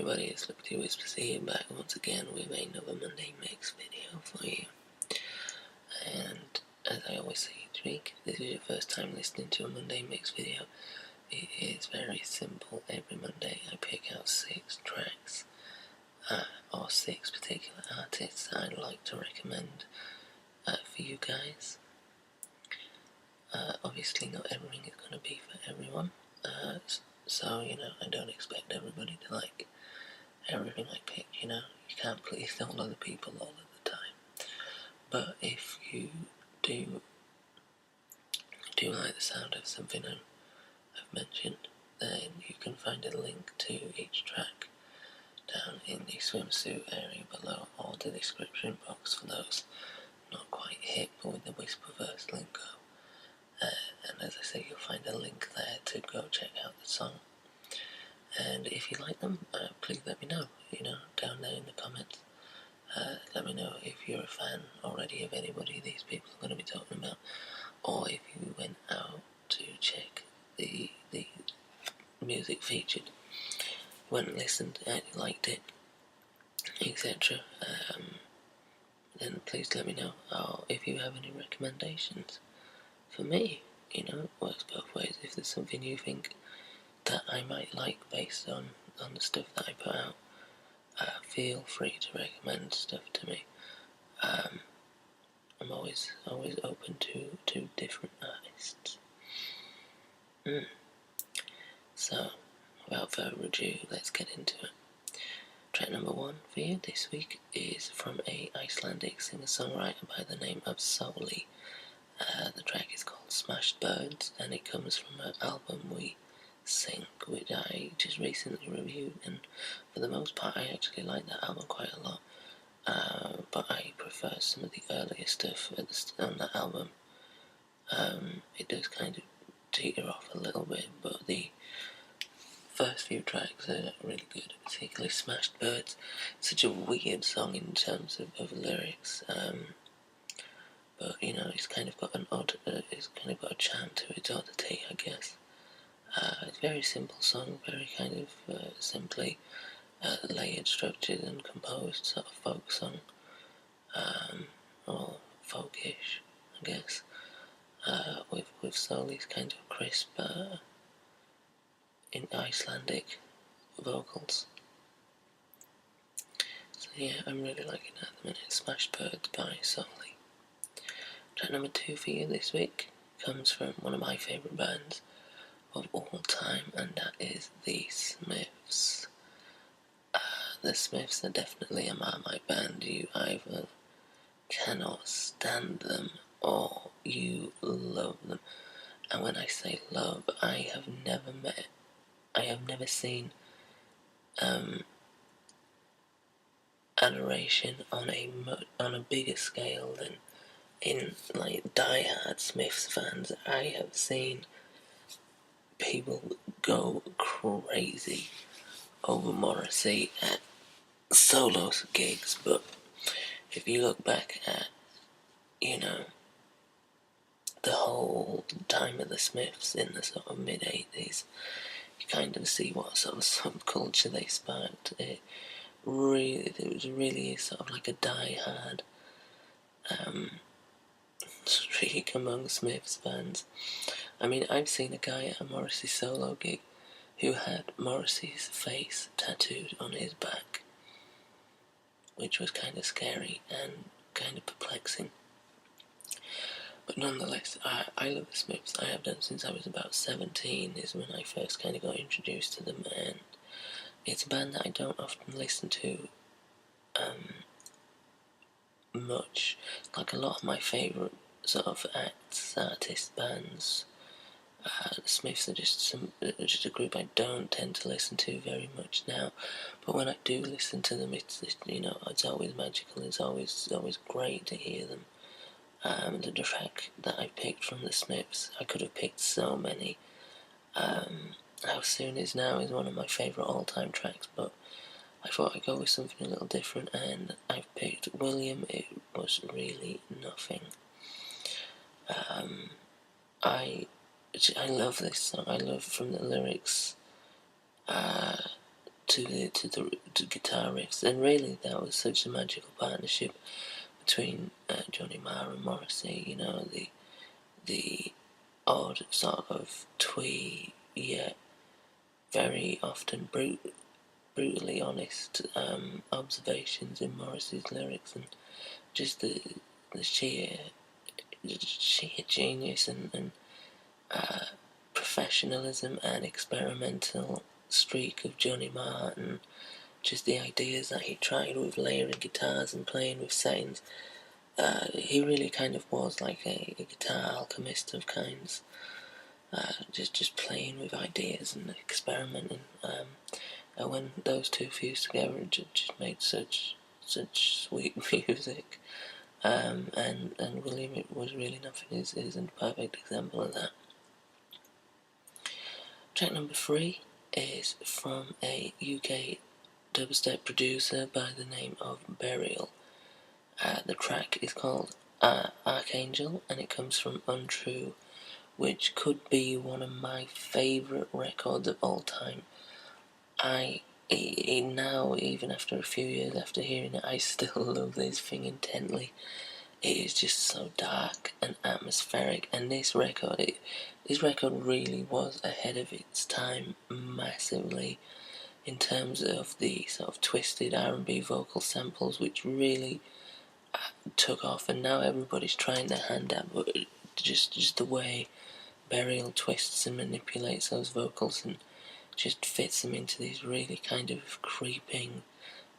everybody, it's Liberty Whispers here, back once again with another Monday Mix video for you. And as I always say each week, if this is your first time listening to a Monday Mix video, it is very simple. Every Monday I pick out 6 tracks, or 6 particular artists I'd like to recommend for you guys. Obviously not everything is going to be for everyone, so I don't expect everybody to like everything I pick, you can't please all other people all of the time. But if you do like the sound of something I've mentioned, then you can find a link to each track down in the swimsuit area below, or the description box for those not quite hip with the Whisperverse lingo. And as I say, you'll find a link there to go check out the song. And if you like them, please let me know, down there in the comments. Let me know if you're a fan already of anybody these people are going to be talking about, or if you went out to check the music featured, went and listened and you liked it, etc. Then please let me know. Or if you have any recommendations for me, it works both ways. If there's something you think that I might like based on the stuff that I put out, feel free to recommend stuff to me. I'm always open to different artists. So, without further ado, let's get into it. Track number 1 for you this week is from a Icelandic singer-songwriter by the name of Soley. The track is called Smashed Birds, and it comes from her album We Sink, which I just recently reviewed, and for the most part I actually like that album quite a lot, but I prefer some of the earlier stuff on that album. It does kind of teeter off a little bit, but the first few tracks are really good, particularly Smashed Birds. It's such a weird song in terms of lyrics, but it's kind of got it's kind of got a charm to its oddity, I guess. It's a very simple song, very kind of simply layered, structured and composed sort of folk song, or folkish, I guess, with Soley's kind of crisp in Icelandic vocals. So yeah, I'm really liking that at the minute. Smashed Birds by Soley. Track number 2 for you this week comes from one of my favourite bands of all time, and that is the Smiths. The Smiths are definitely a Marmite band. You either cannot stand them or you love them. And when I say love, I have never seen adoration on a bigger scale than in like die-hard Smiths fans. I have seen people go crazy over Morrissey at solo gigs, but if you look back at the whole time of the Smiths in the sort of mid-80s, you kind of see what sort of subculture they sparked. It was really sort of like a die-hard streak among Smiths fans. I mean, I've seen a guy at a Morrissey solo gig who had Morrissey's face tattooed on his back, which was kind of scary and kind of perplexing. But nonetheless, I love the Smiths. I have done since I was about 17, is when I first kind of got introduced to them, and it's a band that I don't often listen to much. Like a lot of my favourite sort of acts, artists, bands, the Smiths are just a group I don't tend to listen to very much now. But when I do listen to them, it's always magical. It's always great to hear them. The track that I picked from the Smiths, I could have picked so many. How Soon Is Now is one of my favourite all-time tracks, but I thought I'd go with something a little different, and I've picked William. It Was Really Nothing. I love this song. I love from the lyrics to the guitar riffs, and really that was such a magical partnership between Johnny Marr and Morrissey. You know, the odd sort of twee yet very often brutally honest observations in Morrissey's lyrics, and just the sheer genius and professionalism and experimental streak of Johnny Marr, and just the ideas that he tried with layering guitars and playing with settings. He really kind of was like a guitar alchemist of kinds, just playing with ideas and experimenting. And when those two fused together, it just made such sweet music. And William It Was Really Nothing is a perfect example of that. Track number 3 is from a UK dubstep producer by the name of Burial. The track is called Archangel, and it comes from Untrue, which could be one of my favourite records of all time. Now, even after a few years after hearing it, I still love this thing intently. It is just so dark and atmospheric, and this record really was ahead of its time massively in terms of the sort of twisted R&B vocal samples, which really took off, and now everybody's trying their hand at, but just the way Burial twists and manipulates those vocals and just fits them into these really kind of creeping,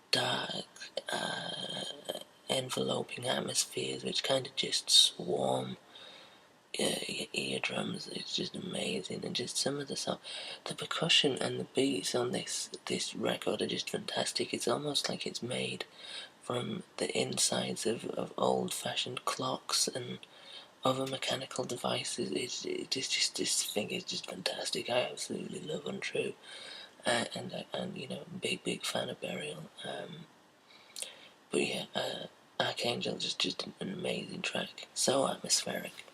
dark, enveloping atmospheres which kind of just swarm your eardrums. It's just amazing, and just some of the percussion and the beats on this record are just fantastic. It's almost like it's made from the insides of old-fashioned clocks and other mechanical devices. It's just this thing is just fantastic. I absolutely love Untrue, and you know, big fan of Burial. But yeah, Archangels is just an amazing track, so atmospheric.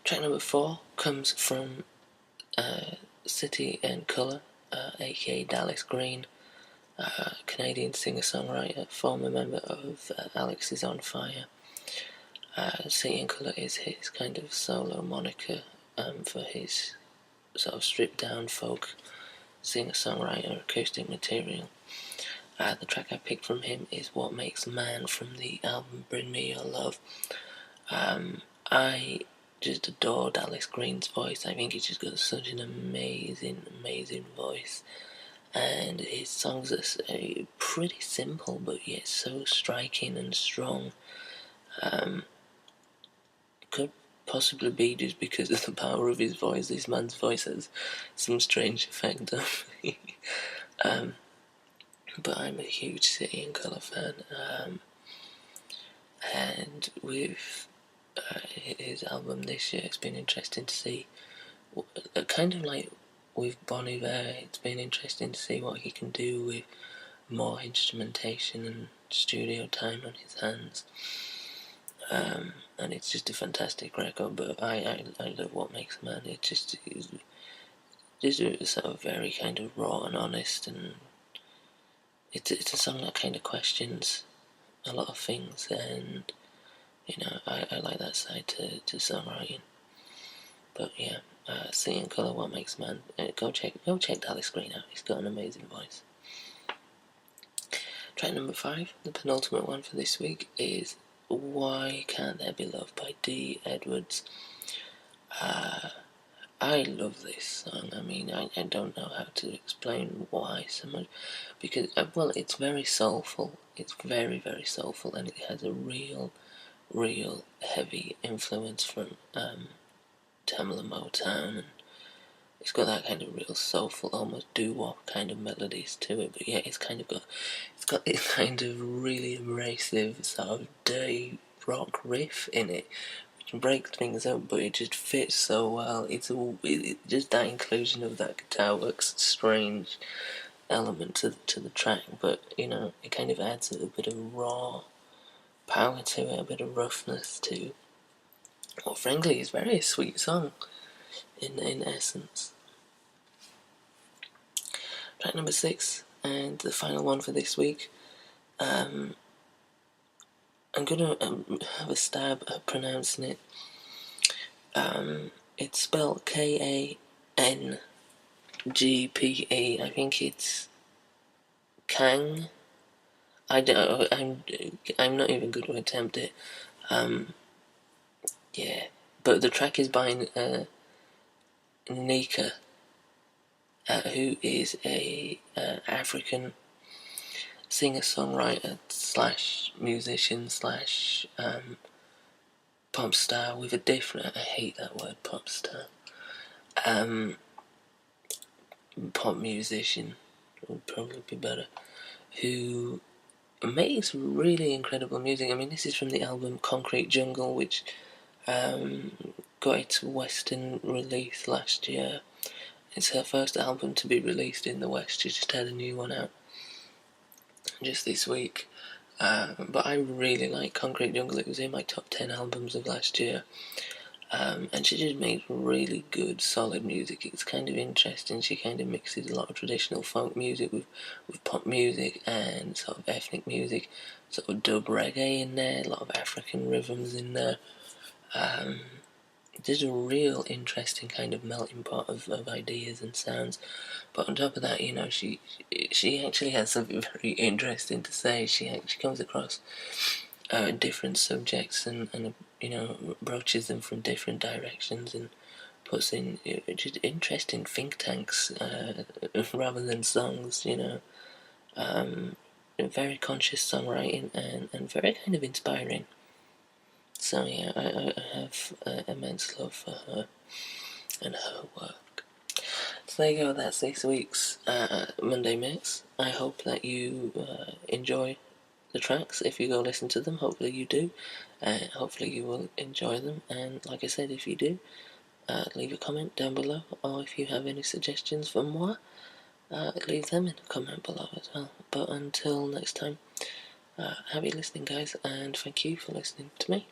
Track number 4 comes from City and Colour, aka Dallas Green, Canadian singer-songwriter, former member of Alex is on Fire. City and Colour is his kind of solo moniker for his sort of stripped-down folk singer-songwriter acoustic material. The track I picked from him is What Makes Man from the album Bring Me Your Love. I just adore Dallas Green's voice. I think he's just got such an amazing voice, and his songs are pretty simple but yet so striking and strong. Could possibly be just because of the power of his voice. This man's voice has some strange effect on me. But I'm a huge City and Colour fan, and with his album this year, it's been interesting to see, kind of like with Bon Iver, it's been interesting to see what he can do with more instrumentation and studio time on his hands. And it's just a fantastic record, but I love What Makes a Man. It's just a sort of very kind of raw and honest, and it's a song that kind of questions a lot of things, and you know, I like that side to songwriting. But yeah, City and Colour, What Makes a Man. Go check Dallas Green out. He's got an amazing voice. Track number 5, the penultimate one for this week, is Why Can't There Be Love by D. Edwards. I love this song. I mean, I don't know how to explain why so much, because, well, it's very soulful. It's very, very soulful, and it has a real heavy influence from Tamla Motown, and it's got that kind of real soulful, almost doo-wop kind of melodies to it. But yeah, it's got this kind of really abrasive sort of dirty rock riff in it, which breaks things up, but it just fits so well. It's just that inclusion of that guitar works strange element to the track, but you know, it kind of adds a little bit of raw power to it, a bit of roughness to what frankly is very sweet song in essence. track number 6, and the final one for this week. I'm gonna have a stab at pronouncing it. It's spelled Kangpe. I think it's Kang. I'm not even going to attempt it. Yeah, but the track is by Nneka, who is a African singer-songwriter slash musician slash pop star with a different. I hate that word, pop star. Pop musician would probably be better. Who makes really incredible music. I mean, this is from the album Concrete Jungle, which got its Western release last year. It's her first album to be released in the West. She just had a new one out just this week. But I really like Concrete Jungle. It was in my top 10 albums of last year. And she just makes really good, solid music. It's kind of interesting. She kind of mixes a lot of traditional folk music with pop music and sort of ethnic music, sort of dub reggae in there, a lot of African rhythms in there. There's a real interesting kind of melting pot of ideas and sounds. But on top of that, you know, she actually has something very interesting to say. She comes across different subjects and you know, broaches them from different directions and puts in just interesting think tanks rather than songs, you know. Very conscious songwriting and very kind of inspiring. So yeah, I have immense love for her and her work. So there you go, that's this week's Monday Mix. I hope that you enjoy the tracks. If you go listen to them, hopefully you do. Hopefully you will enjoy them, and like I said, if you do, leave a comment down below, or if you have any suggestions for more, leave them in a comment below as well. But until next time, happy listening guys, and thank you for listening to me.